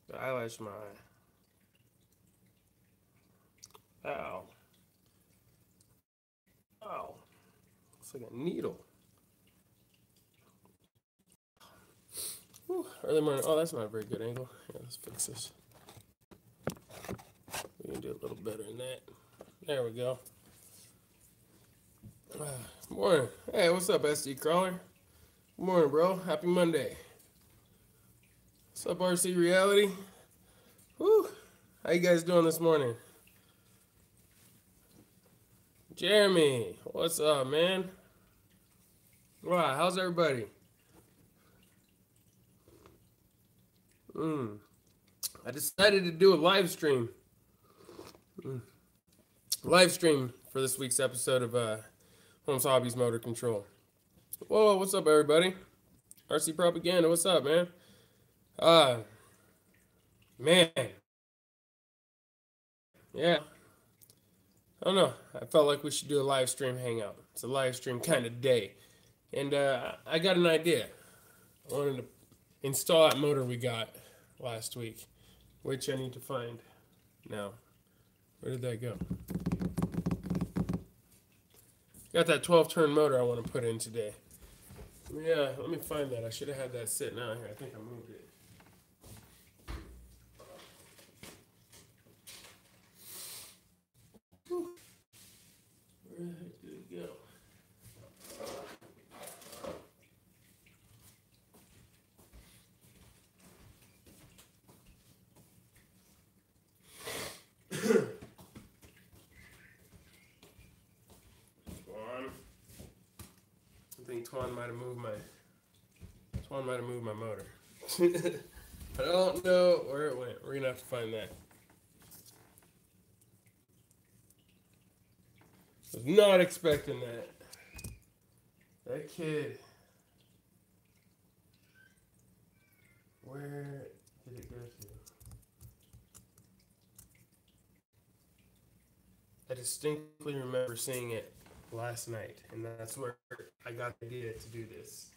The eyelash in my eye. Ow. Ow. Looks like a needle. Whew, early morning. Oh, that's not a very good angle. Yeah, let's fix this. We can do a little better than that. There we go. Morning. Hey, what's up, SD Crawler? Good morning, bro. Happy Monday. What's up, RC Reality? Whew. How you guys doing this morning? Jeremy, what's up, man? Wow, how's everybody? I decided to do a live stream. Live stream for this week's episode of Holmes Hobbies Motor Control. Whoa, what's up, everybody? RC Propaganda, what's up, man? Man. Yeah. I don't know. I felt like we should do a live stream hangout. It's a live stream kind of day. And I got an idea. I wanted to install that motor we got last week, which I need to find now. Where did that go? Got that 12-turn motor I want to put in today. Yeah, let me find that. I should have had that sitting out here. I think I moved it. Where the heck did it go? I think Twan might have moved my motor. I don't know where it went. We're gonna have to find that. Was not expecting that. That kid. Where did it go to? I distinctly remember seeing it last night, and that's where I got the idea to do this.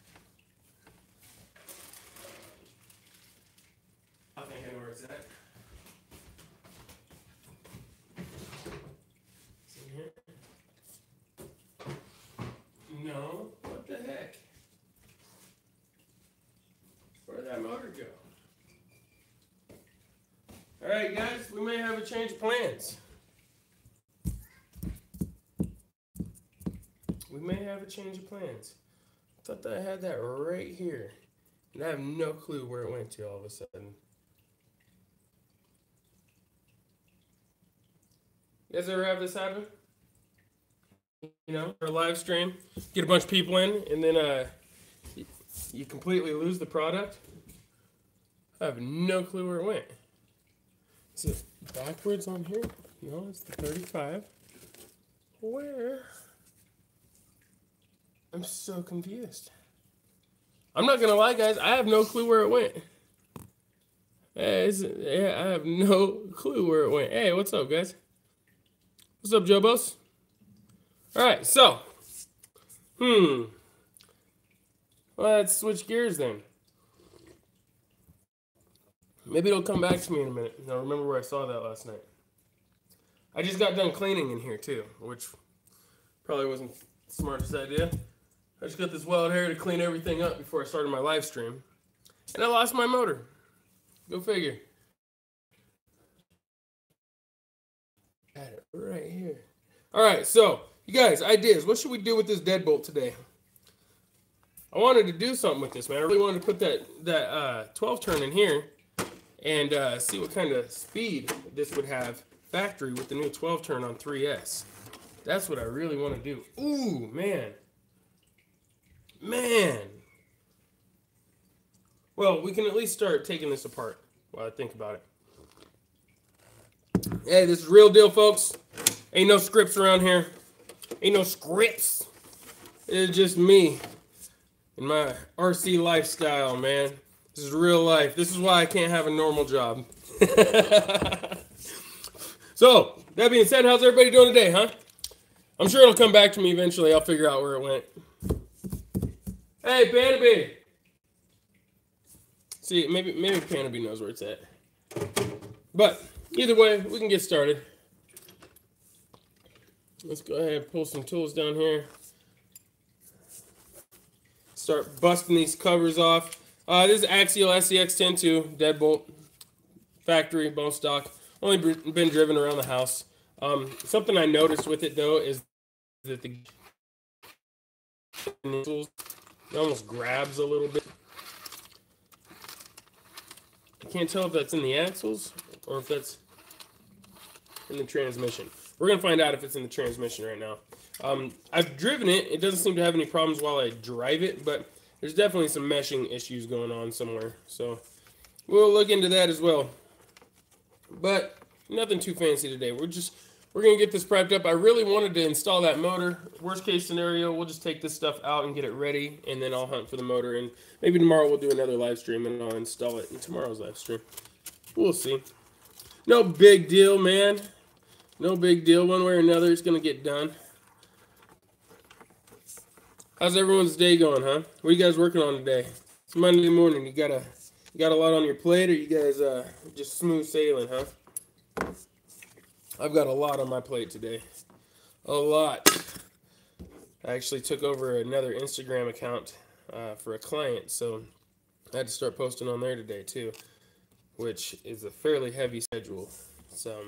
I think I know where it's at. It's in here. No, what the heck? Where'd that motor go? Alright guys, we may have a change of plans. We may have a change of plans. I thought that I had that right here. And I have no clue where it went to all of a sudden. You guys ever have this happen? You know, for a live stream, get a bunch of people in, and then you completely lose the product. I have no clue where it went. Is it backwards on here? No, it's the 35. Where? I'm so confused. I'm not gonna lie, guys. I have no clue where it went. Hey, I have no clue where it went. Hey, what's up, guys? What's up, Jobos? All right, so, let's switch gears then. Maybe it'll come back to me in a minute. I remember where I saw that last night. I just got done cleaning in here too, which probably wasn't the smartest idea. I just got this wild hair to clean everything up before I started my live stream. And I lost my motor. Go figure. Got it right here. All right, so, you guys, ideas. What should we do with this deadbolt today? I wanted to do something with this, man. I really wanted to put that 12-turn in here and see what kind of speed this would have factory with the new 12-turn on 3S. That's what I really want to do. Ooh, man. Man. Well, we can at least start taking this apart while I think about it. Hey, this is real deal, folks. Ain't no scripts around here. Ain't no scripts. It's just me and my RC lifestyle, man. This is real life. This is why I can't have a normal job. So, that being said, how's everybody doing today, huh? I'm sure it'll come back to me eventually. I'll figure out where it went. Hey, Panaby. See, maybe Panaby knows where it's at. But either way, we can get started. Let's go ahead and pull some tools down here. Start busting these covers off. This is Axial SCX-102 deadbolt, factory bone stock. Only been driven around the house. Something I noticed with it though is that the tools, it almost grabs a little bit. I can't tell if that's in the axles or if that's in the transmission. We're gonna find out if it's in the transmission right now. I've driven it. It doesn't seem to have any problems while I drive it, but there's definitely some meshing issues going on somewhere. So we'll look into that as well. But nothing too fancy today. We're gonna get this prepped up. I really wanted to install that motor. Worst case scenario, we'll just take this stuff out and get it ready, and then I'll hunt for the motor. And maybe tomorrow we'll do another live stream and I'll install it in tomorrow's live stream. We'll see. No big deal, man. No big deal. One way or another, it's gonna get done. How's everyone's day going, huh? What are you guys working on today? It's Monday morning. You got a lot on your plate, or you guys just smooth sailing, huh? I've got a lot on my plate today. A lot. I actually took over another Instagram account for a client, so I had to start posting on there today too, which is a fairly heavy schedule. So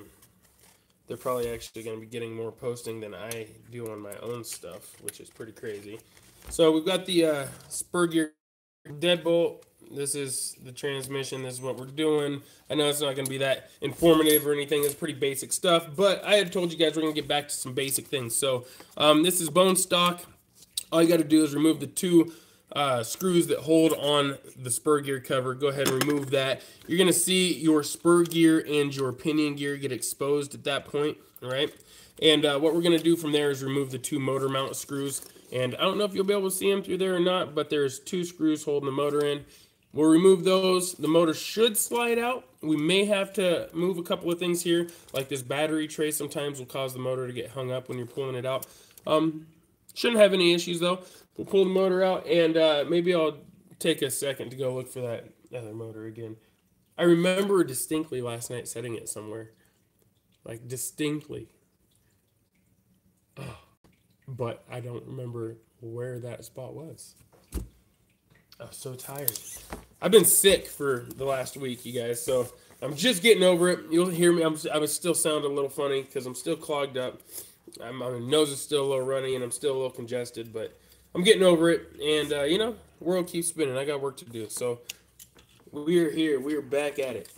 they're probably actually going to be getting more posting than I do on my own stuff, which is pretty crazy. So we've got the spur gear deadbolt. This is the transmission. This is what we're doing. I know it's not going to be that informative or anything. It's pretty basic stuff, but I had told you guys we're going to get back to some basic things. So this is bone stock. All you got to do is remove the two screws that hold on the spur gear cover. Go ahead and remove that. You're going to see your spur gear and your pinion gear get exposed at that point, all right? And what we're going to do from there is remove the two motor mount screws. And I don't know if you'll be able to see them through there or not, but there's two screws holding the motor in. We'll remove those. The motor should slide out. We may have to move a couple of things here, like this battery tray sometimes will cause the motor to get hung up when you're pulling it out. Shouldn't have any issues though. We'll pull the motor out, and maybe I'll take a second to go look for that other motor again. I remember distinctly last night setting it somewhere. Like, distinctly. Oh, but I don't remember where that spot was. I'm so tired. I've been sick for the last week, you guys, so I'm just getting over it. You'll hear me. I still sound a little funny because I'm still clogged up. My nose is still a little runny, and I'm still a little congested, but I'm getting over it. And, you know, the world keeps spinning. I got work to do. So we're here. We're back at it.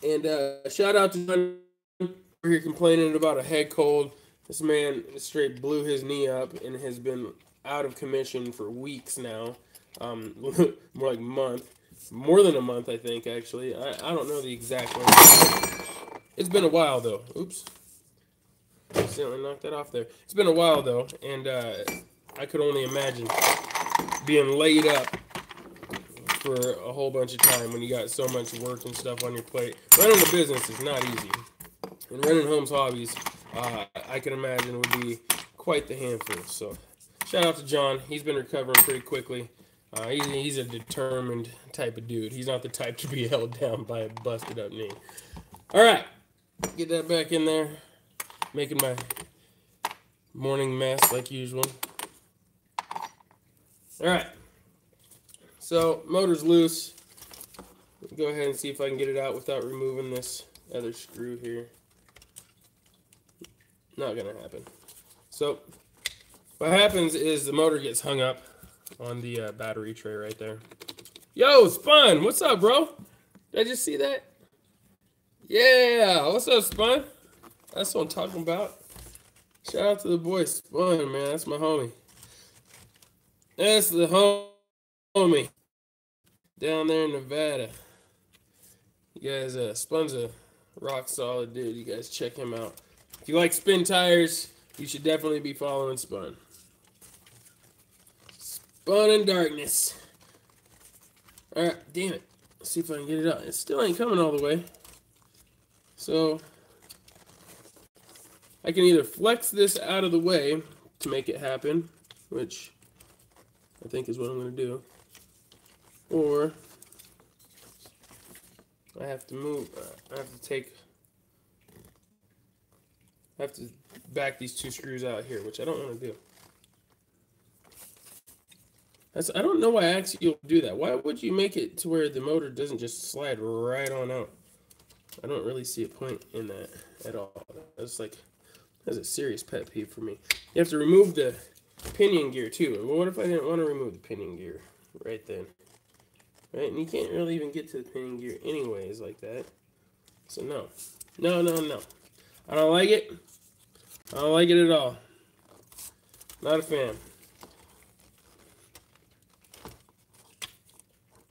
And shout out to John. We're here complaining about a head cold. This man straight blew his knee up and has been out of commission for weeks now. More like a month. More than a month, I think, actually. I don't know the exact length. It's been a while, though. Oops. Accidentally knocked that off there. It's been a while, though, and I could only imagine being laid up for a whole bunch of time when you got so much work and stuff on your plate. Running a business is not easy. And running Holmes Hobbies, I can imagine, would be quite the handful. So shout out to John. He's been recovering pretty quickly. He's a determined type of dude. He's not the type to be held down by a busted up knee. All right, get that back in there. Making my morning mess like usual. All right, so motor's loose. Go ahead and see if I can get it out without removing this other screw here. Not gonna happen. So what happens is the motor gets hung up on the battery tray right there. Yo, Spun, what's up, bro? Did I just see that? Yeah, what's up, Spun? That's what I'm talking about. Shout out to the boy Spun, man. That's my homie. That's the homie down there in Nevada. You guys, Spun's a rock solid dude. You guys check him out. If you like spin tires, you should definitely be following Spun. Spun in darkness. Alright, damn it. Let's see if I can get it out. It still ain't coming all the way. So I can either flex this out of the way to make it happen, which I think is what I'm going to do, or I have to move. I have to back these two screws out here, which I don't want to do. I don't know why axial do that. Why would you make it to where the motor doesn't just slide right on out? I don't really see a point in that at all. That's a serious pet peeve for me. You have to remove the pinion gear too. Well, what if I didn't want to remove the pinion gear right then? Right, and you can't really even get to the pinion gear anyways like that. So no. No, no, no. I don't like it. I don't like it at all. Not a fan.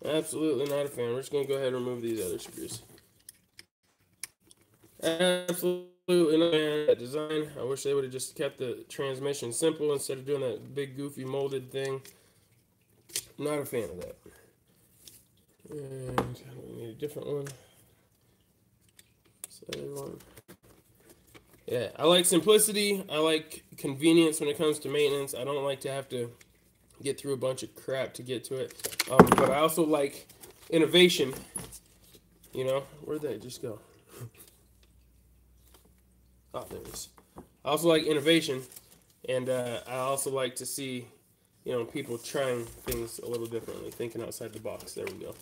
Absolutely not a fan. We're just going to go ahead and remove these other screws. Absolutely not a fan of that design. I wish they would have just kept the transmission simple instead of doing that big goofy molded thing. Not a fan of that. And we need a different one. Second one. Yeah, I like simplicity. I like convenience when it comes to maintenance. I don't like to have to get through a bunch of crap to get to it. But I also like innovation. You know, where'd that just go? Oh, there it is. I also like innovation, and I also like to see, you know, people trying things a little differently, thinking outside the box. There we go.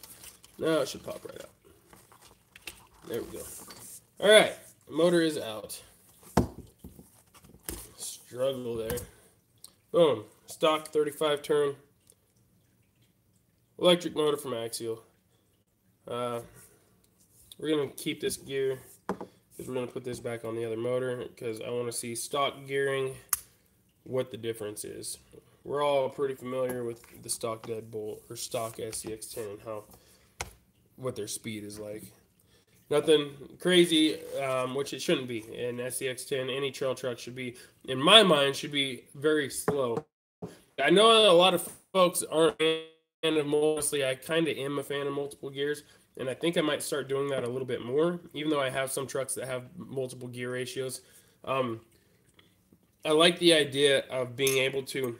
Now it should pop right out. There we go. All right, motor is out. Struggle there. Boom. Stock 35 turn electric motor from Axial. We're going to keep this gear because we're going to put this back on the other motor because I want to see stock gearing, what the difference is. We're all pretty familiar with the stock deadbolt or stock SCX10 and what their speed is like. Nothing crazy, which it shouldn't be. In SCX10, any trail truck should be, in my mind, should be very slow. I know a lot of folks aren't a fan of, mostly I kind of am a fan of multiple gears, and I think I might start doing that a little bit more, even though I have some trucks that have multiple gear ratios. I like the idea of being able to,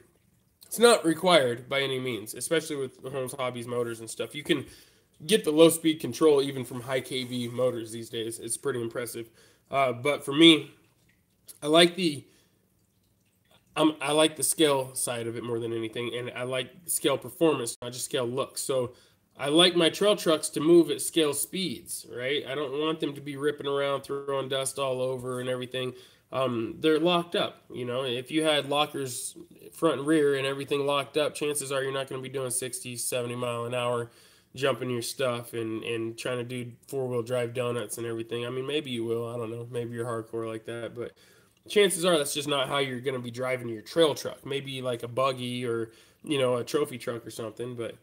it's not required by any means, especially with Holmes Hobbies motors and stuff. You can get the low speed control even from high kV motors these days. It's pretty impressive. But for me, I like the scale side of it more than anything, and I like scale performance, not just scale looks. So I like my trail trucks to move at scale speeds, right? I don't want them to be ripping around, throwing dust all over and everything. They're locked up, you know. If you had lockers front and rear and everything locked up, chances are you're not going to be doing 60, 70 mile an hour jumping your stuff and trying to do four-wheel drive donuts and everything. I mean, maybe you will. I don't know. Maybe you're hardcore like that, but chances are that's just not how you're going to be driving your trail truck. Maybe like a buggy or, you know, a trophy truck or something. But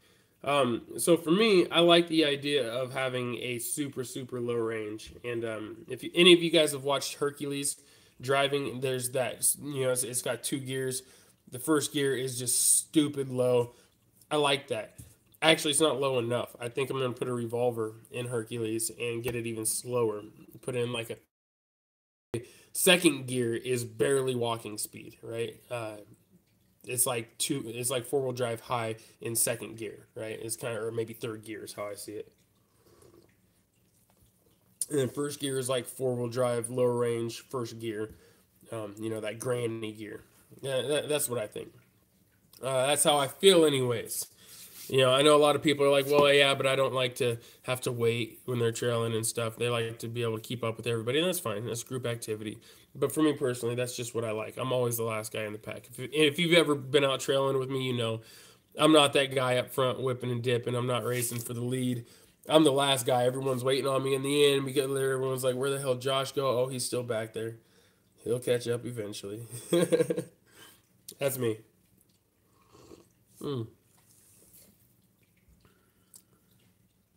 so for me, I like the idea of having a super, super low range. And if any of you guys have watched Hercules driving, there's that, you know, it's got 2 gears. The first gear is just stupid low. I like that. Actually, it's not low enough. I think I'm going to put a revolver in Hercules and get it even slower. Put in like a second gear is barely walking speed, right? It's like 4-wheel drive high in second gear, right? It's kind of, or maybe third gear is how I see it. And then first gear is like 4-wheel drive, low range, first gear. You know, that granny gear. Yeah, that's what I think. That's how I feel anyways. You know, I know a lot of people are like, well, yeah, but I don't like to have to wait when they're trailing and stuff. They like to be able to keep up with everybody, and that's fine. That's group activity. But for me personally, that's just what I like. I'm always the last guy in the pack. If you've ever been out trailing with me, you know I'm not that guy up front whipping and dipping. I'm not racing for the lead. I'm the last guy. Everyone's waiting on me in the end. We get there. Everyone's like, where the hell Josh go? Oh, he's still back there. He'll catch up eventually. That's me.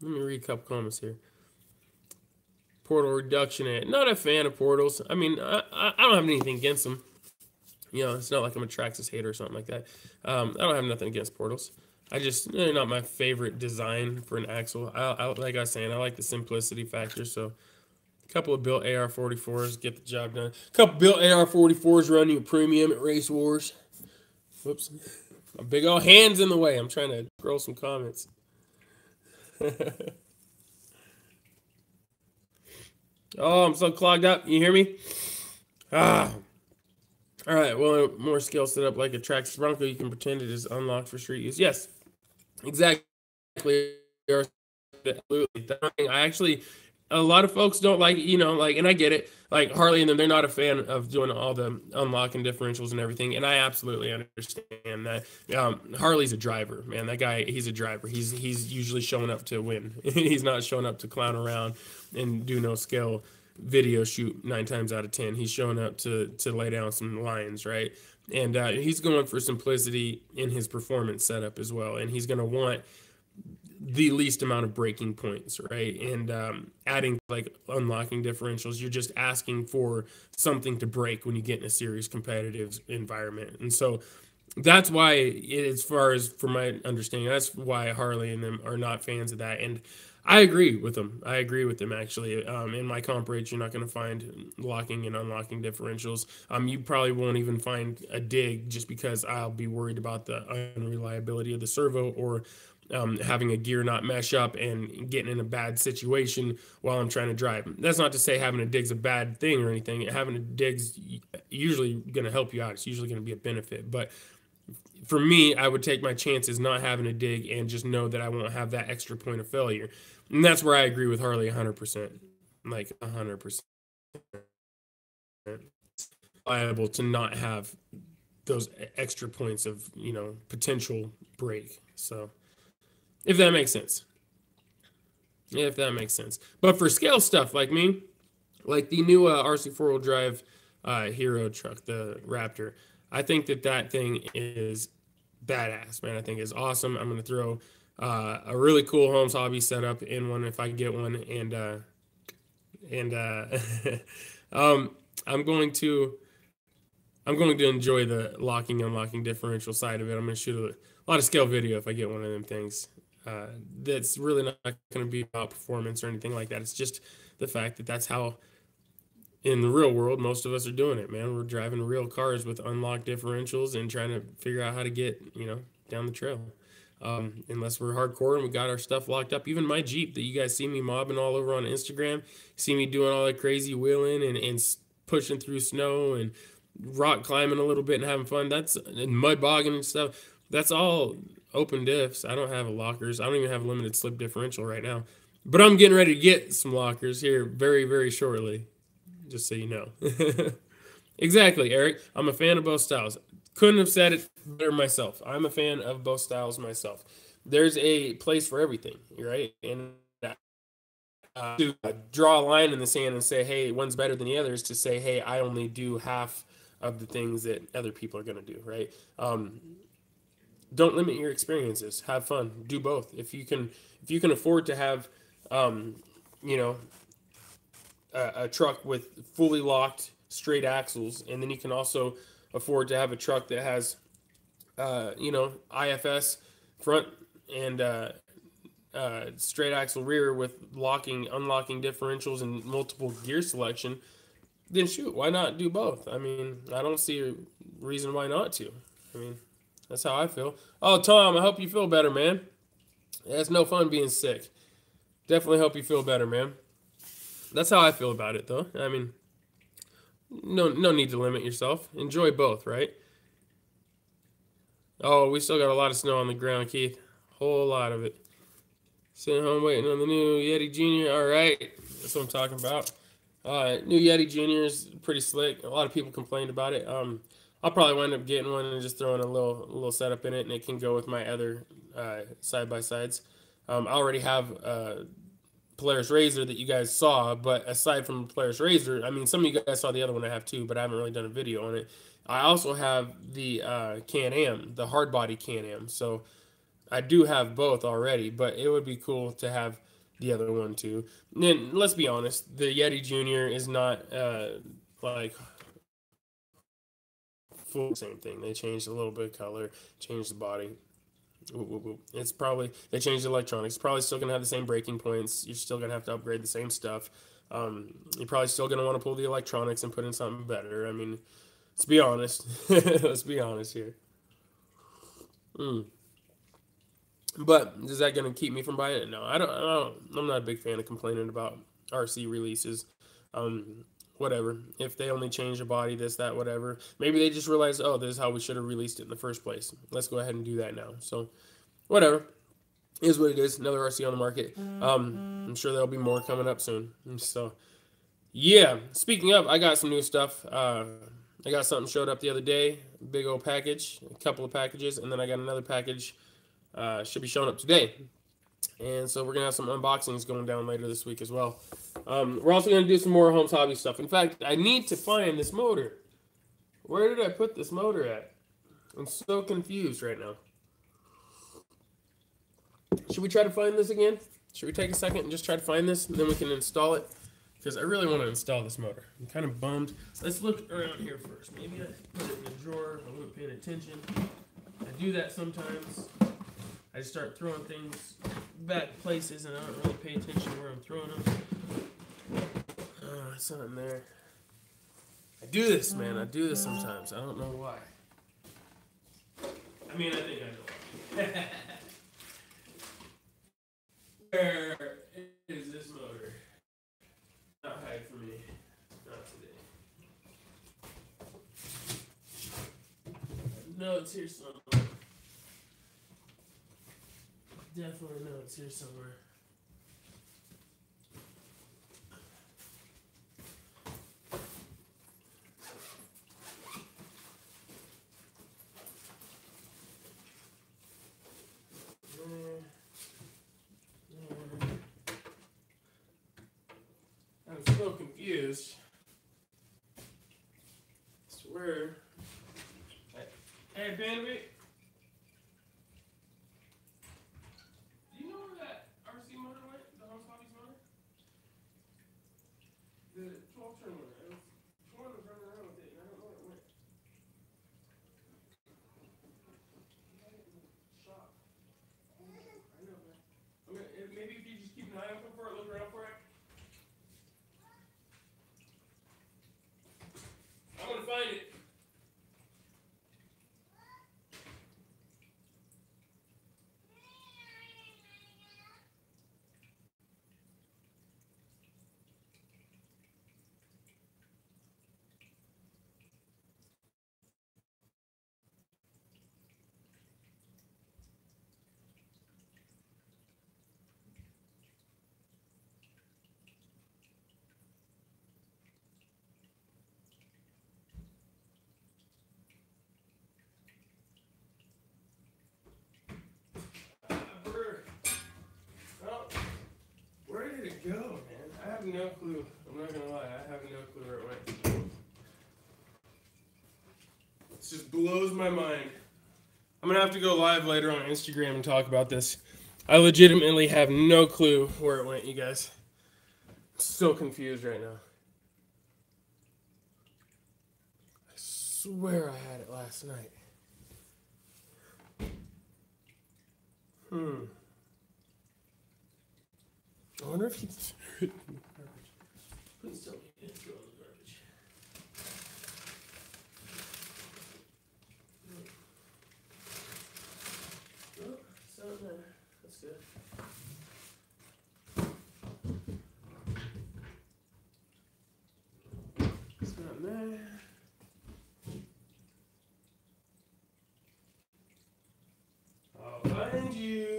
Let me read a couple comments here. Portal reduction at. Not a fan of portals. I mean, I don't have anything against them. You know, it's not like I'm a Traxxas hater or something like that. I don't have nothing against portals. They're not my favorite design for an axle. Like I was saying, I like the simplicity factor. So, a couple of built AR-44s get the job done. A couple built AR-44s run you a premium at Race Wars. Whoops. My big old hand's in the way. I'm trying to scroll some comments. Oh, I'm so clogged up. You hear me? Ah. All right. Well, more skill set up like a Trax Bronco. You can pretend it is unlocked for street use. Yes, exactly. Absolutely. I actually, a lot of folks don't like, like, and I get it. Like Harley and them, they're not a fan of doing all the unlocking differentials and everything, and I absolutely understand that. Harley's a driver, man. That guy, he's a driver. He's usually showing up to win. He's not showing up to clown around and do no skill video shoot 9 times out of 10. He's showing up to lay down some lines, right? And he's going for simplicity in his performance setup as well, and he's going to want the least amount of breaking points, right? And adding like unlocking differentials, you're just asking for something to break when you get in a serious competitive environment. And so that's why, as far as from my understanding, that's why Harley and them are not fans of that. And I agree with them. I agree with them actually. In my comp rates, you're not going to find locking and unlocking differentials. You probably won't even find a dig just because I'll be worried about the unreliability of the servo or having a gear not mesh up and getting in a bad situation while I'm trying to drive. That's not to say having a dig's a bad thing or anything. Having a dig's usually going to help you out. It's usually going to be a benefit. But for me, I would take my chances not having a dig and just know that I won't have that extra point of failure. And that's where I agree with Harley 100%. Like 100%. Liable to not have those extra points of, potential break. So, if that makes sense. If that makes sense. But for scale stuff like me, like the new RC four-wheel drive Hero truck, the Raptor, I think that thing is badass, man. I think it's awesome. I'm gonna throw a really cool Holmes hobby setup in one if I can get one, and I'm going to enjoy the locking unlocking differential side of it. I'm gonna shoot a lot of scale video if I get one of them things. That's really not going to be about performance or anything like that. It's just the fact that that's how in the real world most of us are doing it, man. We're driving real cars with unlocked differentials and trying to figure out how to get down the trail. Unless we're hardcore and we got our stuff locked up. Even my Jeep that you guys see me mobbing all over on Instagram, see me doing all that crazy wheeling and pushing through snow and rock climbing a little bit and having fun. That's and mud bogging and stuff. That's all open diffs. I don't have lockers. I don't even have a limited slip differential right now. But I'm getting ready to get some lockers here very, very shortly. Just so you know. Exactly, Eric. I'm a fan of both styles. Couldn't have said it better myself. I'm a fan of both styles myself. There's a place for everything, right? And to draw a line in the sand and say, hey, one's better than the other is to say, hey, I only do half of the things that other people are going to do, right? Don't limit your experiences. Have fun. Do both. If you can afford to have, you know, a truck with fully locked straight axles, and then you can also afford to have a truck that has, IFS front and straight axle rear with locking, unlocking differentials and multiple gear selection, then shoot, why not do both? I mean, I don't see a reason why not to. I mean, that's how I feel. Oh, Tom, I hope you feel better, man. Yeah, it's no fun being sick. Definitely hope you feel better, man. That's how I feel about it, though. I mean, no need to limit yourself. Enjoy both, right? Oh, we still got a lot of snow on the ground, Keith. Whole lot of it. Sitting home waiting on the new Yeti Junior. All right, that's what I'm talking about. New Yeti Junior is pretty slick. A lot of people complained about it. I'll probably wind up getting one and just throwing a little setup in it, and it can go with my other side by sides. I already have Polaris Razor that you guys saw, but aside from Polaris Razor, I mean, some of you guys saw the other one I have too, but I haven't really done a video on it. I also have the Can-Am, the hard body Can-Am, so I do have both already, but it would be cool to have the other one too. And then let's be honest, the Yeti Junior is not like full same thing. They changed a little bit of color, changed the body. It's probably they changed the electronics. It's probably still gonna have the same breaking points. You're still gonna have to upgrade the same stuff. You're probably still gonna want to pull the electronics and put in something better. I mean, let's be honest. Let's be honest here. But is that gonna keep me from buying it? No, I don't. I'm not a big fan of complaining about RC releases. Whatever. If they only change the body, this, that, whatever. Maybe they just realized, oh, this is how we should have released it in the first place. Let's go ahead and do that now. So, whatever. Is what it is. Another RC on the market. I'm sure there'll be more coming up soon. So, yeah. Speaking of, I got some new stuff. I got something showed up the other day. Big old package. A couple of packages. And then I got another package. Should be showing up today. And so we're going to have some unboxings going down later this week as well. We're also going to do some more Holmes Hobby stuff. In fact, I need to find this motor. Where did I put this motor at? I'm so confused right now. Should we try to find this again? Should we take a second and just try to find this, and then we can install it? Because I really want to install this motor. I'm kind of bummed. Let's look around here first. Maybe I put it in the drawer. I wasn't paying attention. I do that sometimes. I just start throwing things back places, and I don't really pay attention where I'm throwing them. Oh, it's not in there. I do this, man. I do this sometimes. I don't know why. I mean, I think I know. Where is this motor? Not hide from me. Not today. No, it's here somewhere. Definitely know it's here somewhere. I'm so confused. I swear. Hey, Bandit. Do you know where that RC motor went? The Holmes Hobbies motor? The 12-turn one. I was trying to run around with it, and I don't know where it went. Shop. I know, man. Maybe if you just keep an eye open for it, look around for it. I'm gonna find it. Where did it go, man? I have no clue. I'm not gonna lie, I have no clue where it went. It just blows my mind. I'm gonna have to go live later on Instagram and talk about this. I legitimately have no clue where it went, you guys. I'm so confused right now. I swear I had it last night. I wonder if he's in the garbage. Please tell me he didn't throw in the garbage. Oh, it's not there. That's good. It's not there. I'll find you.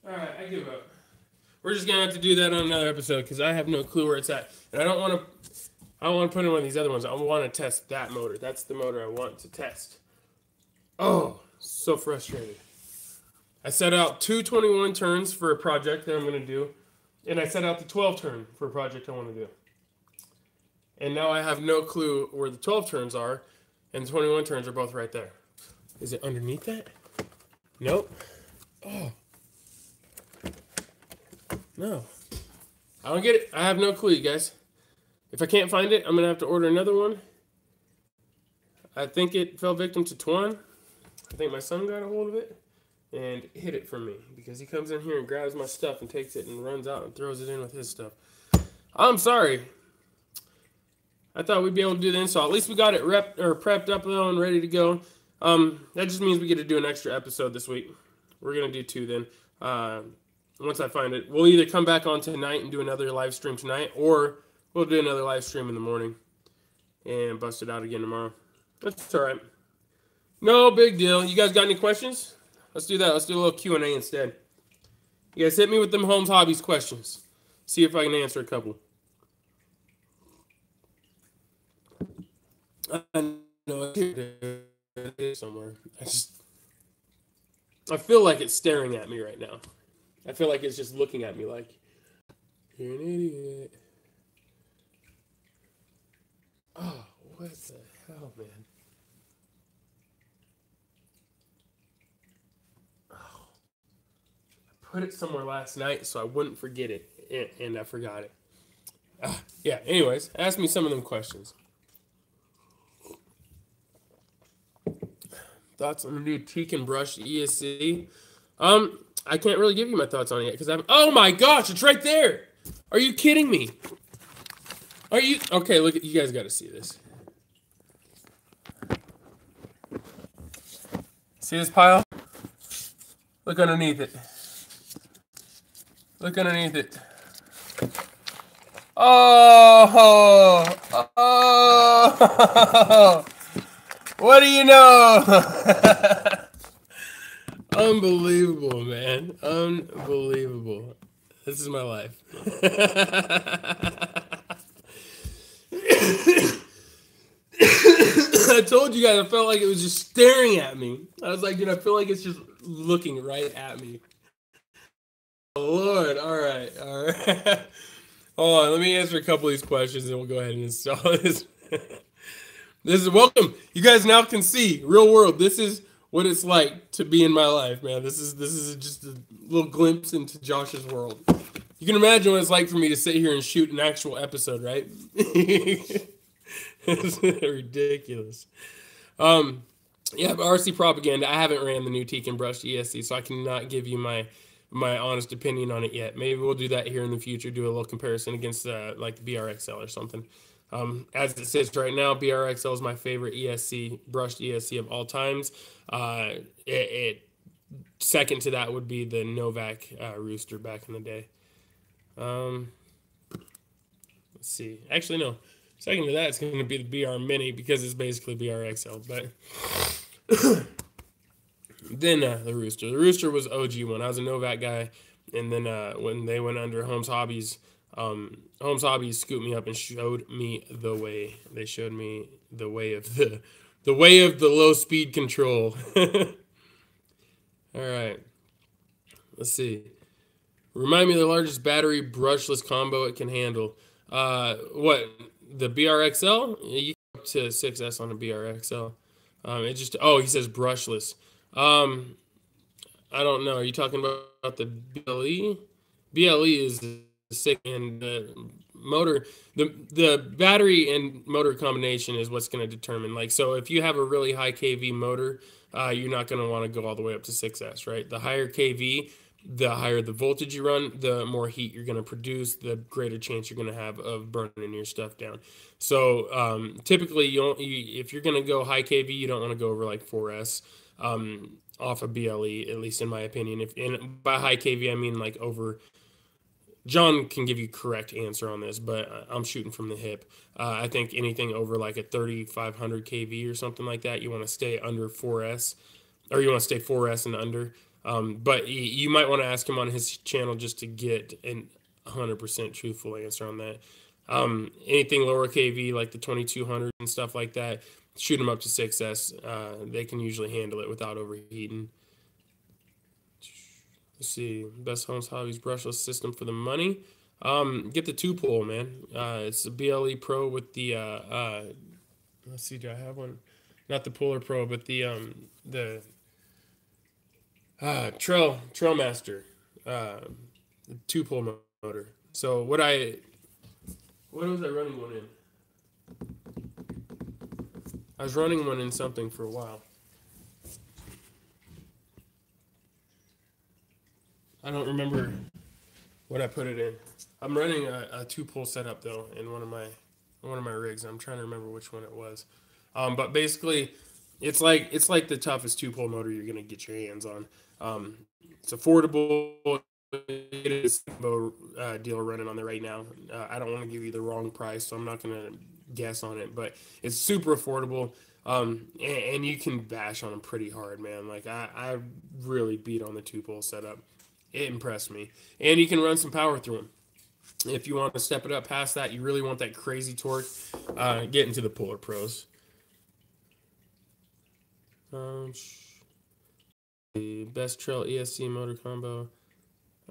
Alright, I give up. We're just gonna have to do that on another episode because I have no clue where it's at. And I don't want to put in one of these other ones. I want to test that motor. That's the motor I want to test. Oh, so frustrated. I set out 221 turns for a project that I'm gonna do. And I set out the 12 turn for a project I want to do. And now I have no clue where the 12 turns are, and the 21 turns are both right there. Is it underneath that? Nope. Oh. No. I don't get it. I have no clue, you guys. If I can't find it, I'm going to have to order another one. I think it fell victim to Twan. I think my son got a hold of it and hid it from me because he comes in here and grabs my stuff and takes it and runs out and throws it in with his stuff. I'm sorry. I thought we'd be able to do the install. At least we got it prepped up though and ready to go. That just means we get to do an extra episode this week. We're gonna do 2 then. Once I find it, we'll either come back on tonight and do another live stream tonight, or we'll do another live stream in the morning and bust it out again tomorrow. That's all right. No big deal. You guys got any questions? Let's do that. Let's do a little Q&A instead. You guys hit me with them Holmes Hobbies questions. See if I can answer a couple. I know it is somewhere. I feel like it's staring at me right now. I feel like it's just looking at me like, you're an idiot. Oh, what the hell, man? Oh. I put it somewhere last night so I wouldn't forget it, and I forgot it. Yeah, anyways, ask me some of them questions. Thoughts on the new teak and brush ESC? I can't really give you my thoughts on it yet because I'm. Oh my gosh, it's right there! Are you kidding me? Are you okay? Look, you guys got to see this. See this pile? Look underneath it. Look underneath it. Oh! Oh! What do you know? Unbelievable, man. Unbelievable. This is my life. I told you guys I felt like it was just staring at me. I was like, dude, I feel like it's just looking right at me. Oh, Lord. All right. All right. Hold on. Let me answer a couple of these questions and we'll go ahead and install this. This is welcome. You guys now can see real world. This is what it's like to be in my life, man. This is just a little glimpse into Josh's world. You can imagine what it's like for me to sit here and shoot an actual episode, right? It's ridiculous. Yeah, but RC propaganda. I haven't ran the new teak and brushed ESC, so I cannot give you my honest opinion on it yet. Maybe we'll do that here in the future. Do a little comparison against like the BRXL or something. As it sits right now, BRXL is my favorite ESC, brushed ESC of all times. Second to that would be the Novak Rooster back in the day. Let's see. Actually, no. Second to that is going to be the BR Mini because it's basically BRXL. But then the Rooster. The Rooster was OG one. I was a Novak guy. And then when they went under Holmes Hobbies, Holmes Hobbies scooped me up and showed me the way. They showed me the way of the low speed control. All right. Let's see. Remind me of the largest battery brushless combo it can handle. What? The BRXL? You can up to 6S on the BRXL. It just he says brushless. I don't know. Are you talking about the BLE? BLE is sick, and the motor, the battery and motor combination is what's going to determine. Like, so if you have a really high kV motor, you're not going to want to go all the way up to 6S, right? The higher kV, the higher the voltage you run, the more heat you're going to produce, the greater chance you're going to have of burning your stuff down. So typically, if you're going to go high kV, you don't want to go over like 4S off of BLE, at least in my opinion. And by high kV, I mean like over. John can give you correct answer on this, but I'm shooting from the hip. I think anything over like a 3,500 kV or something like that, you want to stay under 4S, or you want to stay 4S and under. But you might want to ask him on his channel just to get an 100% truthful answer on that. Anything lower kV, like the 2200 and stuff like that, shoot them up to 6S. They can usually handle it without overheating. Let's see, best Holmes Hobbies brushless system for the money. Get the 2-pole, man. It's a BLE Pro with the let's see, do I have one? Not the Polar Pro, but the Trailmaster 2-pole motor. So what was I running one in? I was running one in something for a while. I don't remember what I put it in. I'm running a 2-pole setup though in one of my one of my rigs. I'm trying to remember which one it was. But basically, it's like the toughest 2-pole motor you're gonna get your hands on. It's affordable. It is a deal running on there right now. I don't want to give you the wrong price, so I'm not gonna guess on it. But it's super affordable. And you can bash on them pretty hard, man. Like I really beat on the 2-pole setup. It impressed me, and you can run some power through them. If you want to step it up past that, you really want that crazy torque. Get into the Polar Pros. The best trail ESC motor combo.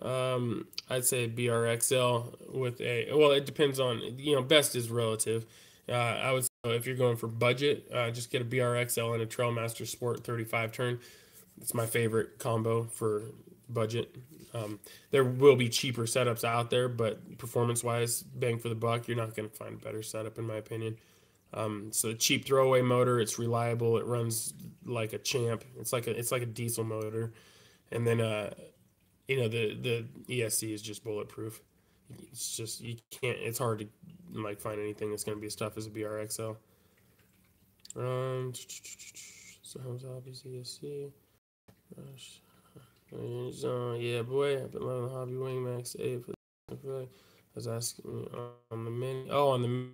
I'd say BRXL with a, well, it depends on, best is relative. I would say if you're going for budget, just get a BRXL and a Trailmaster Sport 35 turn. It's my favorite combo for budget. There will be cheaper setups out there, but performance-wise, bang for the buck, you're not going to find a better setup, in my opinion. So a cheap throwaway motor. It's reliable. It runs like a champ. It's like a diesel motor, and then the ESC is just bulletproof. It's just, you can't. It's hard to like find anything that's going to be as tough as a BRXL. So Holmes Hobbies ESC. Yeah, boy, I've been loving the Hobby Wing Max 8 for I was asking on the mini. Oh, on the,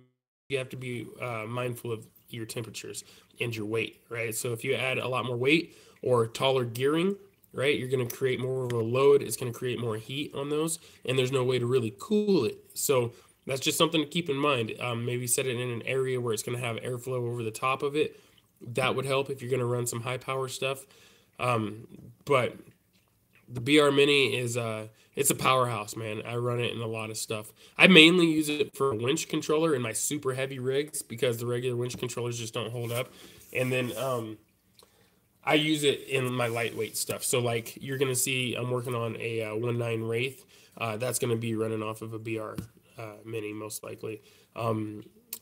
you have to be mindful of your temperatures and your weight, right? So if you add a lot more weight or taller gearing, right, you're going to create more of a load. It's going to create more heat on those, and there's no way to really cool it. So that's just something to keep in mind. Maybe set it in an area where it's going to have airflow over the top of it. That would help if you're going to run some high power stuff. But the BR Mini is it's a powerhouse, man. I run it in a lot of stuff. I mainly use it for a winch controller in my super heavy rigs because the regular winch controllers just don't hold up. And then I use it in my lightweight stuff. So like you're gonna see, I'm working on a 1.9 Wraith. That's gonna be running off of a BR Mini most likely.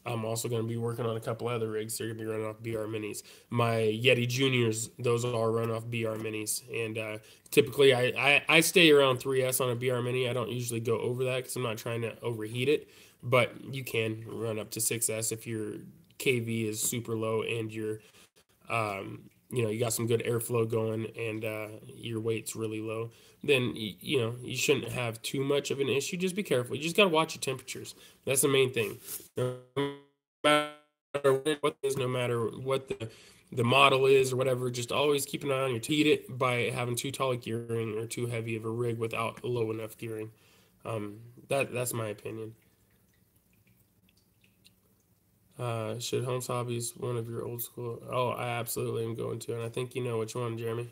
I'm also going to be working on a couple other rigs. They're going to be running off BR Minis. My Yeti Juniors, those all run off BR Minis. And typically, I stay around 3S on a BR Mini. I don't usually go over that because I'm not trying to overheat it. But you can run up to 6S if your KV is super low and your you got some good airflow going and your weight's really low. Then you shouldn't have too much of an issue. Just be careful. You just got to watch your temperatures. That's the main thing. No matter what it is, no matter what the model is or whatever, just always keep an eye on your heat it by having too tall a gearing or too heavy of a rig without low enough gearing. That's my opinion. Should Holmes Hobbies one of your old school? Oh, I absolutely am going to, and I think you know which one, Jeremy.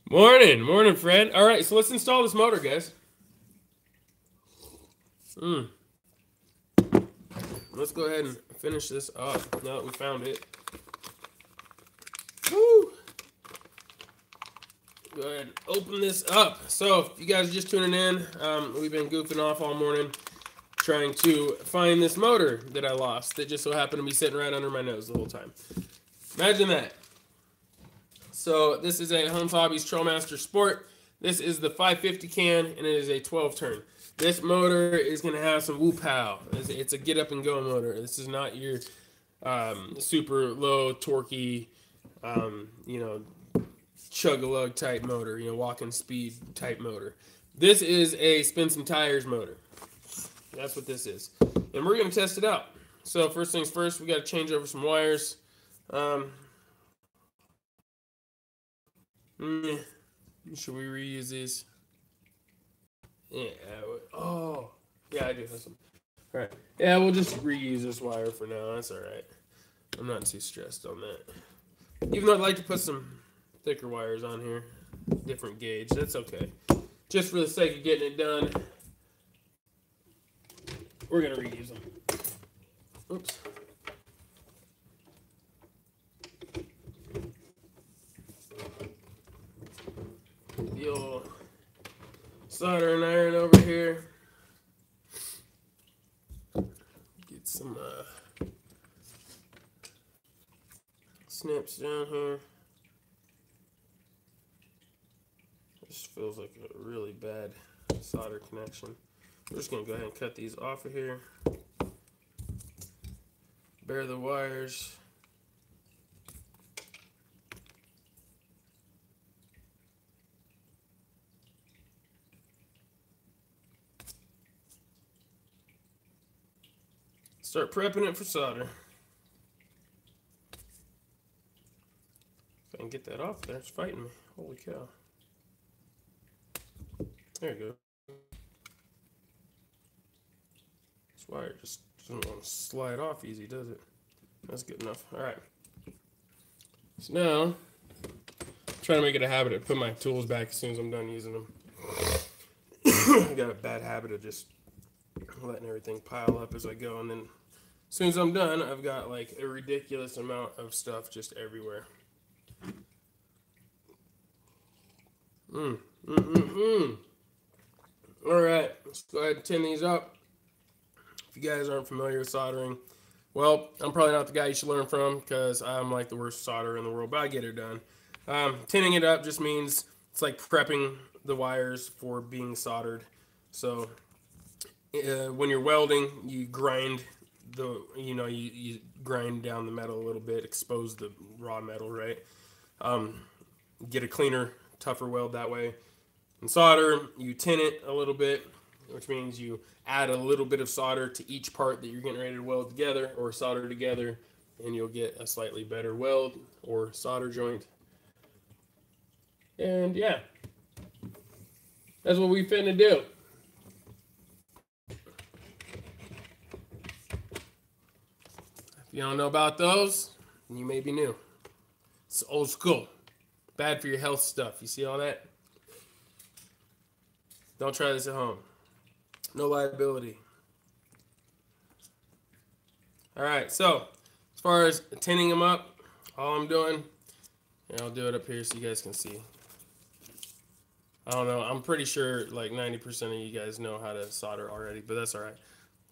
Morning, Fred. All right, so let's install this motor, guys. Let's go ahead and finish this up now that we found it. Woo! Go ahead and open this up. So, if you guys are just tuning in, we've been goofing off all morning trying to find this motor that I lost that just so happened to be sitting right under my nose the whole time. Imagine that. So this is a Holmes Hobbies Trailmaster Sport. This is the 550 can, and it is a 12 turn. This motor is going to have some woo-pow. It's a get up and go motor. This is not your super low torquey, chug-a-lug type motor, walking speed type motor. This is a spin some tires motor. That's what this is. And we're going to test it out. So first things first, we got to change over some wires. Should we reuse these? Yeah. Oh, yeah, I do have some. All right. Yeah, we'll just reuse this wire for now. That's all right. I'm not too stressed on that. Even though I'd like to put some thicker wires on here, different gauge. That's okay. Just for the sake of getting it done, we're going to reuse them. Oops. The old soldering iron over here. Get some snips down here. This feels like a really bad solder connection. We're just going to go ahead and cut these off of here. bare the wires. Start prepping it for solder. If I can get that off there, it's fighting me. Holy cow. There you go. This wire just doesn't want to slide off easy, does it? That's good enough. Alright. So now, trying to make it a habit to put my tools back as soon as I'm done using them. I got a bad habit of just letting everything pile up as I go, and then as soon as I'm done, I've got like a ridiculous amount of stuff just everywhere. Alright, let's go ahead and tin these up. If you guys aren't familiar with soldering, well, I'm probably not the guy you should learn from because I'm like the worst solderer in the world, but I get it done. Tinning it up just means it's like prepping the wires for being soldered. So when you're welding, you grind you grind down the metal a little bit, expose the raw metal, right? Get a cleaner, tougher weld that way. In solder, you tin it a little bit, which means you add a little bit of solder to each part that you're getting ready to weld together or solder together, and you'll get a slightly better weld or solder joint. And yeah, that's what we finna do. If you don't know about those, you may be new. It's old school. Bad for your health stuff. You see all that? Don't try this at home. No liability. Alright, so as far as tinning them up, all I'm doing, and I'll do it up here so you guys can see. I don't know, I'm pretty sure like 90% of you guys know how to solder already, but that's alright.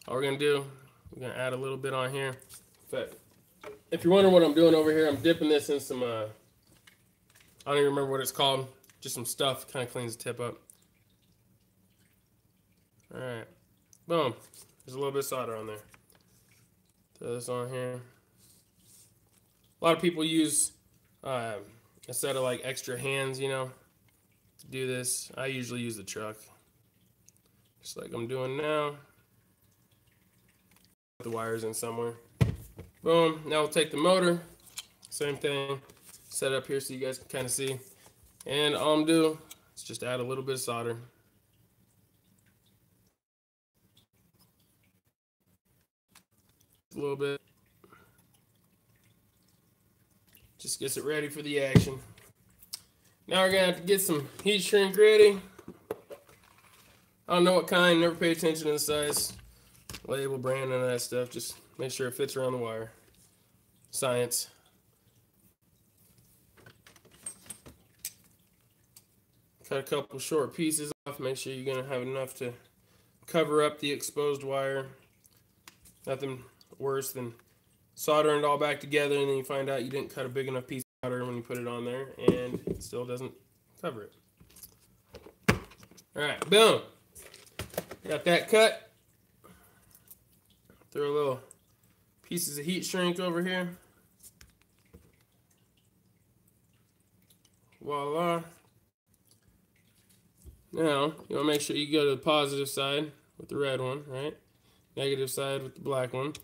All we're going to do, we're going to add a little bit on here. But if you're wondering what I'm doing over here, I'm dipping this in some, I don't even remember what it's called, just some stuff, kind of cleans the tip up. Alright, boom, there's a little bit of solder on there. Throw this on here. A lot of people use a set of like extra hands, you know, to do this. I usually use the truck, just like I'm doing now. Put the wires in somewhere. Boom, now we'll take the motor, same thing, set it up here so you guys can kind of see. And all I'm doing is just add a little bit of solder. A little bit. Just gets it ready for the action. Now we're gonna have to get some heat shrink ready. I don't know what kind, never pay attention to the size, label, brand, none of that stuff. Just make sure it fits around the wire. Science. Cut a couple short pieces off. Make sure you're gonna have enough to cover up the exposed wire. Nothing worse than soldering it all back together and then you find out you didn't cut a big enough piece of solder when you put it on there and it still doesn't cover it. Alright, boom. Got that cut. Throw a little pieces of heat shrink over here. Voila. Now, you want to make sure you go to the positive side with the red one, right? Negative side with the black one.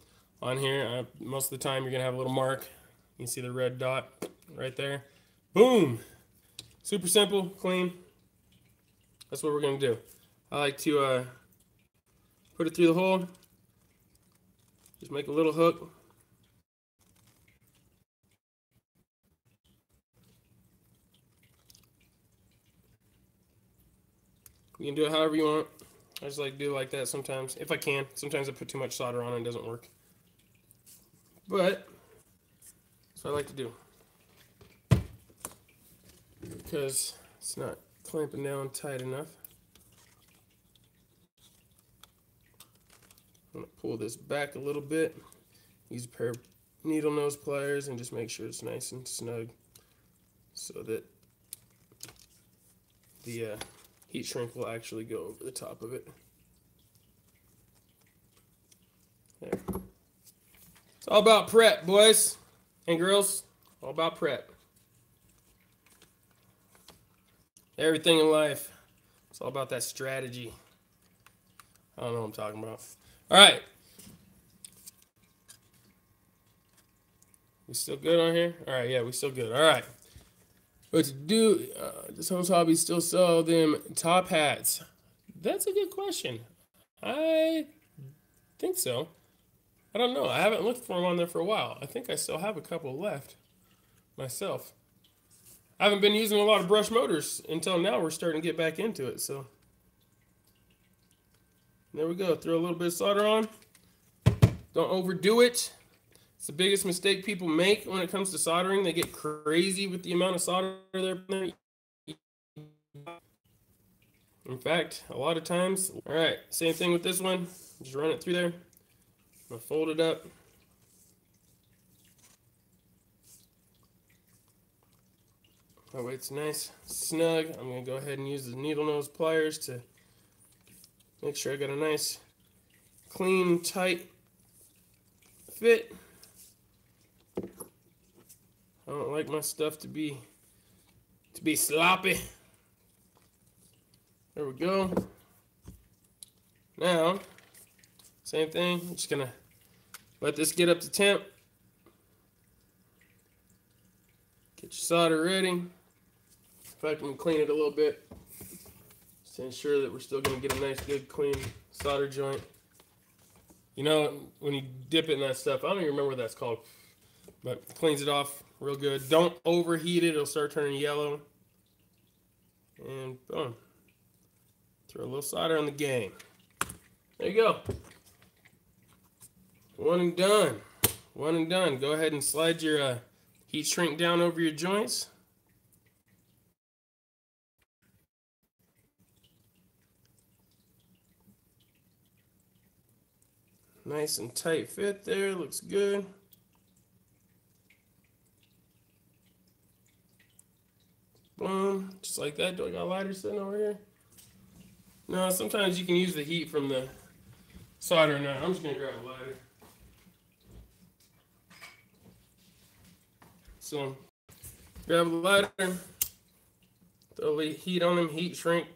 On here, most of the time you're going to have a little mark. You can see the red dot right there. Boom! Super simple, clean. That's what we're going to do. I like to put it through the hole. Just make a little hook. You can do it however you want. I just like to do it like that sometimes, if I can. Sometimes I put too much solder on it and it doesn't work. But that's what I like to do. Because it's not clamping down tight enough. I'm going to pull this back a little bit. Use a pair of needle nose pliers and just make sure it's nice and snug so that the heat shrink will actually go over the top of it. There. It's all about prep, boys and girls. All about prep. Everything in life. It's all about that strategy. I don't know what I'm talking about. All right. We still good on here? All right, yeah, we still good. All right. What to do? Does Holmes Hobbies still sell them top hats? That's a good question. I think so. I don't know. I haven't looked for them on there for a while. I think I still have a couple left myself. I haven't been using a lot of brush motors until now. We're starting to get back into it. So there we go. Throw a little bit of solder on. Don't overdo it. It's the biggest mistake people make when it comes to soldering. They get crazy with the amount of solder they're putting. In fact, a lot of times. All right, same thing with this one. Just run it through there. I'm gonna fold it up. That way it's nice, snug. I'm gonna go ahead and use the needle nose pliers to make sure I got a nice, clean, tight fit. I don't like my stuff to be sloppy. There we go. Now, same thing. I'm just gonna let this get up to temp. Get your solder ready. If I can clean it a little bit, just to ensure that we're still gonna get a nice, good, clean solder joint. You know, when you dip it in that stuff, I don't even remember what that's called, but it cleans it off real good. Don't overheat it; it'll start turning yellow. And boom. Throw a little solder on the game. There you go. One and done. One and done. Go ahead and slide your heat shrink down over your joints. Nice and tight fit there. Looks good. Boom. Just like that. Do I got a lighter sitting over here? No, sometimes you can use the heat from the solder. Now, I'm just going to grab a lighter. So, grab a lighter, throw the heat on them, heat shrink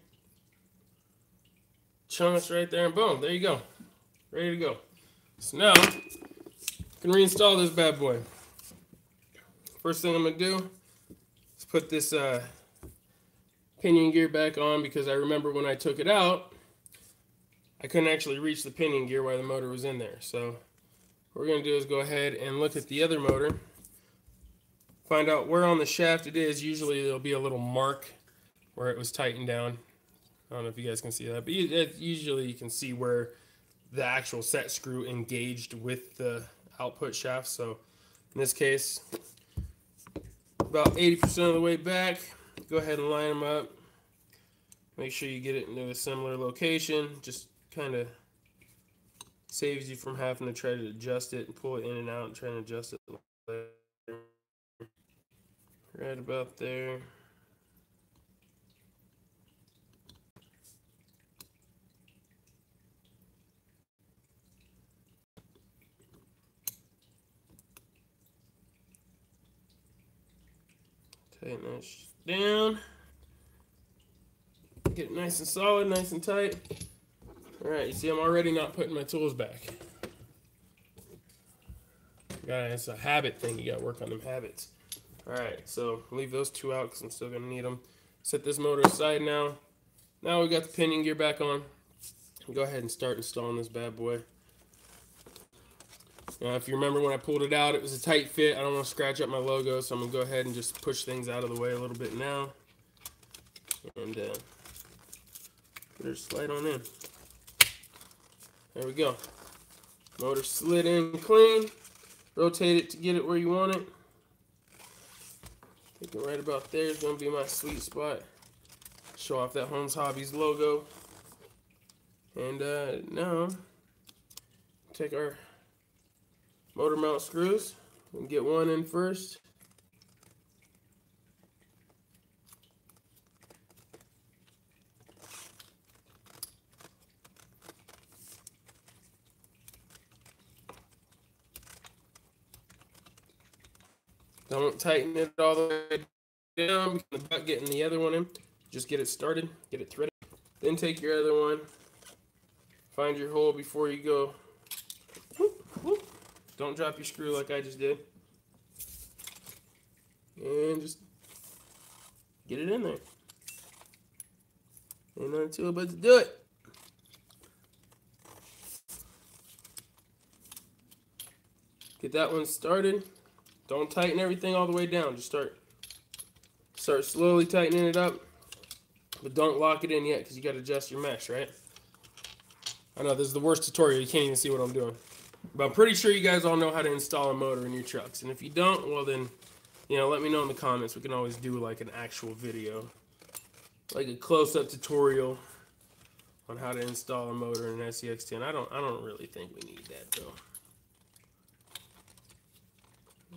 chunks right there, and boom, there you go. Ready to go. So now, I can reinstall this bad boy. First thing I'm going to do is put this pinion gear back on, because I remember when I took it out, I couldn't actually reach the pinion gear while the motor was in there. So what we're going to do is go ahead and look at the other motor, find out where on the shaft it is. Usually there'll be a little mark where it was tightened down. I don't know if you guys can see that, but usually you can see where the actual set screw engaged with the output shaft. So in this case, about 80% of the way back. Go ahead and line them up. Make sure you get it into a similar location. Just kind of saves you from having to try to adjust it and pull it in and out and try to adjust it later. Right about there. Tighten that down. Get it nice and solid, nice and tight. Alright, you see I'm already not putting my tools back. It's a habit thing. You gotta work on them habits. Alright, so leave those two out because I'm still gonna need them. Set this motor aside now. Now we got the pinion gear back on. Go ahead and start installing this bad boy. Now, if you remember when I pulled it out, it was a tight fit. I don't want to scratch up my logo, so I'm going to go ahead and just push things out of the way a little bit now. And put her slide on in. There we go. Motor slid in clean. Rotate it to get it where you want it. I think it right about there is going to be my sweet spot. Show off that Holmes Hobbies logo. And now, take our motor mount screws and get one in first. Don't tighten it all the way down without getting the other one in. Just get it started, get it threaded. Then take your other one, find your hole before you go. Whoop, whoop. Don't drop your screw like I just did. And just get it in there. Ain't nothing to it but to do it. Get that one started. Don't tighten everything all the way down. Just start slowly tightening it up. But don't lock it in yet because you got to adjust your mesh, right? I know this is the worst tutorial. You can't even see what I'm doing. But I'm pretty sure you guys all know how to install a motor in your trucks. And if you don't, well then, let me know in the comments. We can always do like an actual video. Like a close-up tutorial on how to install a motor in an SCX10. I don't really think we need that though.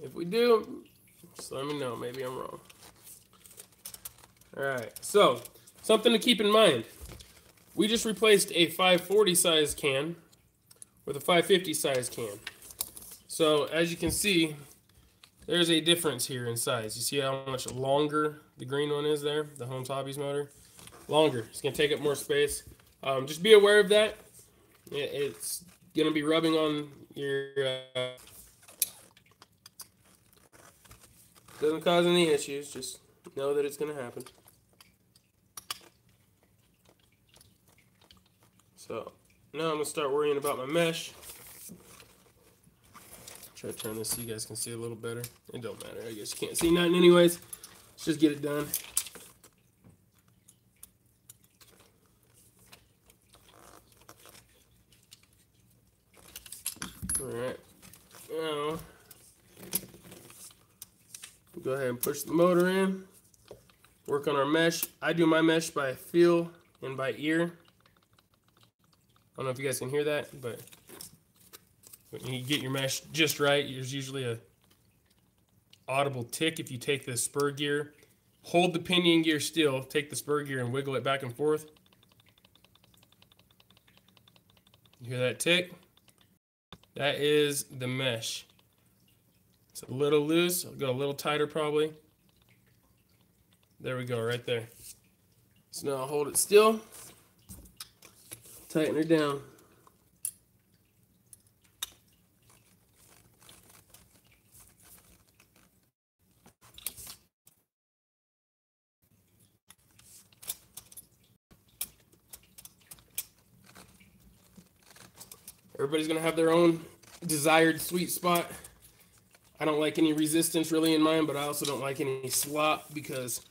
If we do, just let me know. Maybe I'm wrong. Alright, so something to keep in mind. We just replaced a 540 size can with a 550 size can. So as you can see, there's a difference here in size. You see how much longer the green one is there, the Holmes Hobbies motor? Longer. It's going to take up more space. Just be aware of that. It's going to be rubbing on your... doesn't cause any issues. Just know that it's going to happen. So now I'm going to start worrying about my mesh. Try to turn this so you guys can see a little better. It don't matter. I guess you can't see nothing anyways. Let's just get it done. Alright. Now, go ahead and push the motor in. Work on our mesh. I do my mesh by feel and by ear. I don't know if you guys can hear that, but when you get your mesh just right, there's usually a audible tick if you take the spur gear. Hold the pinion gear still, take the spur gear and wiggle it back and forth. You hear that tick? That is the mesh. It's a little loose. I'll go a little tighter probably. There we go, right there. So now I'll hold it still. Tighten her down. Everybody's going to have their own desired sweet spot. I don't like any resistance really in mine, but I also don't like any slop because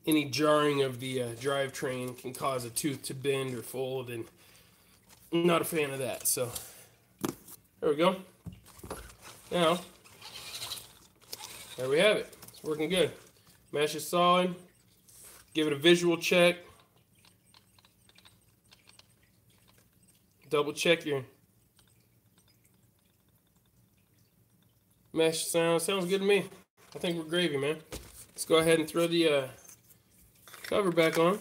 any jarring of the drivetrain can cause a tooth to bend or fold, and I'm not a fan of that. So there we go. Now, there we have it. It's working good. Mesh is solid. Give it a visual check. Double check your mesh sound. Sounds good to me. I think we're gravy, man. Let's go ahead and throw the cover back on.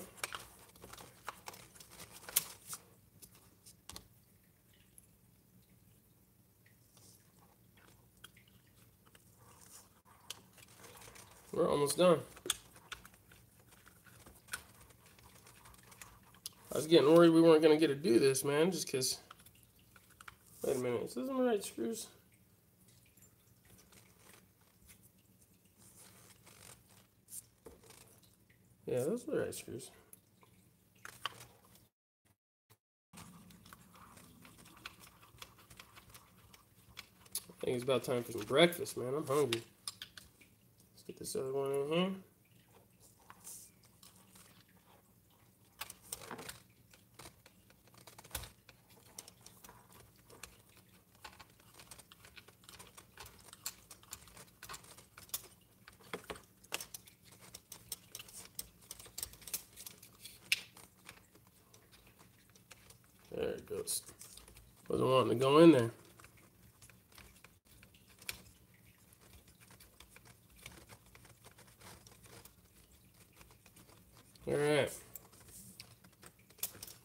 We're almost done. I was getting worried we weren't going to get to do this, man, just because... Wait a minute, is this the right screws? Yeah, those are the right screws. I think it's about time for some breakfast, man. I'm hungry. Let's get this other one in here. There it goes. Wasn't wanting to go in there. All right.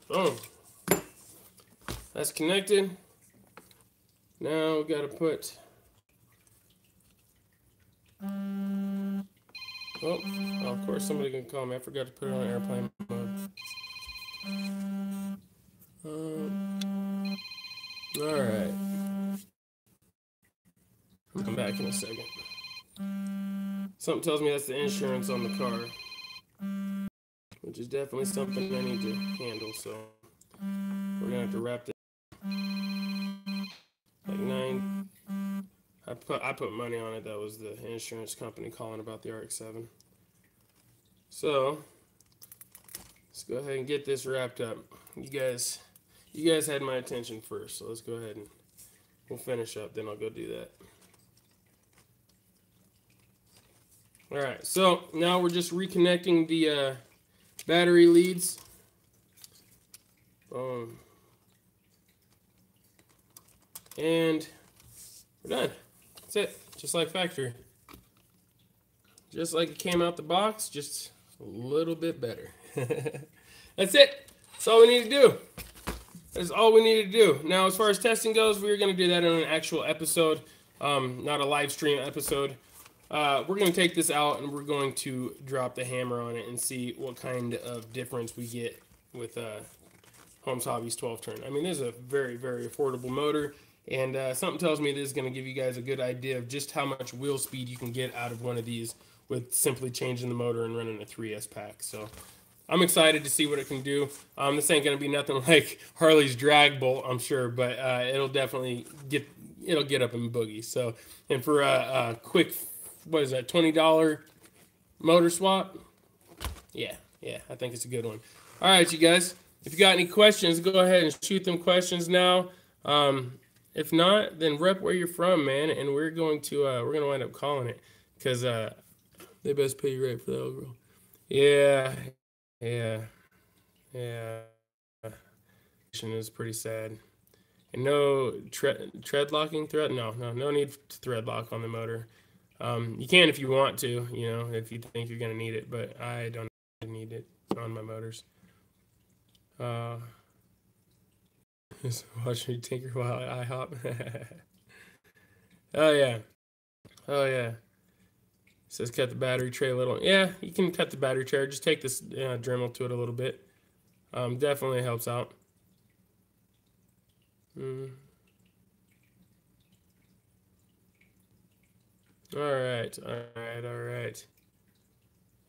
Boom. That's connected. Now we got to put Oh, of course somebody can call me. I forgot to put it on airplane mode. All right. I'll come back in a second. Something tells me that's the insurance on the car, which is definitely something I need to handle. So we're gonna have to wrap this. Like 9. I put money on it. That was the insurance company calling about the RX-7. So let's go ahead and get this wrapped up. You guys had my attention first, so let's go ahead and we'll finish up. Then I'll go do that. All right. So now we're just reconnecting the battery leads. And we're done. That's it. Just like factory. Just like it came out the box, just a little bit better. That's it. That's all we need to do. That's all we need to do. Now, as far as testing goes, we're going to do that in an actual episode, not a live stream episode. We're going to take this out and we're going to drop the hammer on it and see what kind of difference we get with Holmes Hobbies 12-turn. I mean, this is a very, very affordable motor. And something tells me this is going to give you guys a good idea of just how much wheel speed you can get out of one of these with simply changing the motor and running a 3S pack. So I'm excited to see what it can do. This ain't going to be nothing like Harley's drag bolt, I'm sure, but it'll definitely get up and boogie. So, and for a quick, what is that, $20 motor swap? Yeah, I think it's a good one. All right, you guys, if you got any questions, go ahead and shoot them questions now. If not, then rep where you're from, man, and we're going to wind up calling it, because they best pay you right for that old girl. Yeah. Is pretty sad. And no tread locking thread. No need to thread lock on the motor. You can if you want to, if you think you're gonna need it, but I don't need it on my motors. Just watch me tinker while I hop. Oh yeah. It says cut the battery tray a little. Yeah, you can cut the battery tray. Just take this Dremel to it a little bit. Definitely helps out. All right.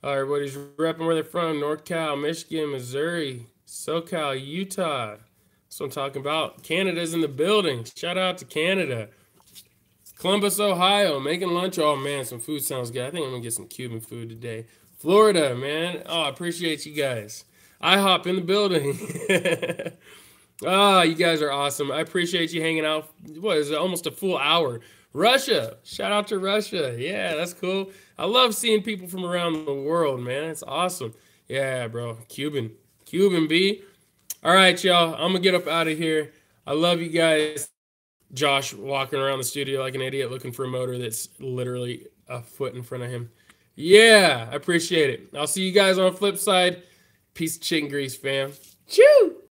Everybody's repping where they're from. NorCal, Michigan, Missouri, SoCal, Utah. That's what I'm talking about. Canada's in the building. Shout out to Canada. Columbus, Ohio, making lunch. Oh, man, some food sounds good. I think I'm going to get some Cuban food today. Florida, man. Oh, I appreciate you guys. IHOP in the building. Oh, you guys are awesome. I appreciate you hanging out. What is it? Almost a full hour. Russia. Shout out to Russia. Yeah, that's cool. I love seeing people from around the world, man. It's awesome. Yeah, bro. Cuban B. All right, y'all. I'm going to get up out of here. I love you guys. Josh walking around the studio like an idiot looking for a motor that's literally a foot in front of him. Yeah, I appreciate it. I'll see you guys on the flip side. Piece of chicken grease, fam. Chew!